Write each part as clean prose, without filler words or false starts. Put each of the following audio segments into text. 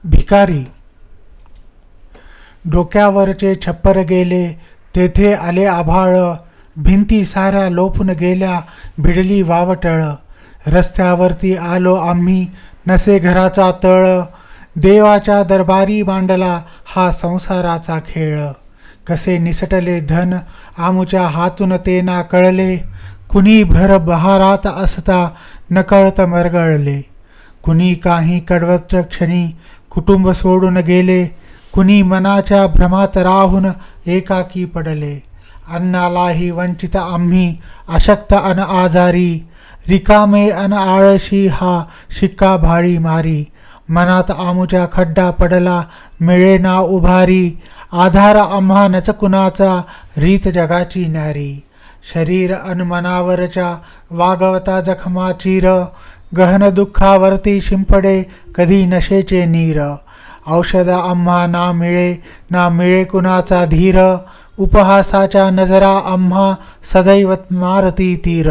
भिकारी. डोक्यावरचे छप्पर गेले, तेथे आले आभाळ. भिंती साऱ्या लोपून गेल्या, भिडली वावटळ. रस्त्यावरती आलो आम्ही, नसे घराचा तळ. देवाच्या दरबारी मांडला हा संसाराचा खेळ. कसे निसटले धन आमुच्या हातून ते ना कळले. कुणी भर बहारात असता नकळत मरगळले. कुणी काही कडवट क्षणी कुटुंब सोडून गेले. कुणी मनाच्या भ्रमात राहून एकाकी पडले. अन्नालाही वंचित आम्ही, अशक्त अन आजारी. रिकामे अन आळशी हा शिक्का भाळी मारी. मनात आमुच्या खड्डा पडला, मिळेना उभारी. आधार आम्हा नच कुणाचा, रीत जगाची न्यारी. शरीर अन मनावरच्या वागवता जखमा चीर. गहन दुःखावरती शिंपडे कधी नशेचे नीर. औषध आम्हा ना मिळे कुणाचा धीर. उपहासाच्या नजरा आम्हा सदैव मारती तीर.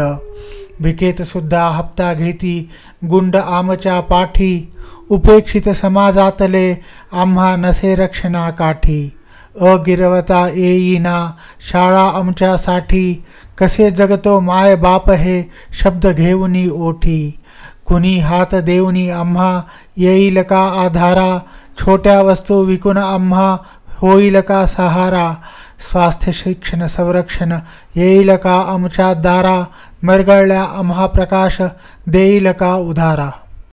भिकेत सुद्धा हप्ता घेती गुंड आमच्या पाठी. उपेक्षित समाजातले आम्हा नसे रक्षणा काठी. अगिरवता येईना शाळा आमच्यासाठी. कसे जगतो माय बाप हे शब्द घेऊनी ओठी. कुणी हात देऊनी आम्हा येईल का आधारा. छोट्या वस्तू विकून आम्हा होईल का सहारा. स्वास्थ्य शिक्षण संरक्षण येईल का आमच्या दारा. मरगळल्या आम्हा प्रकाश देईल का उधारा.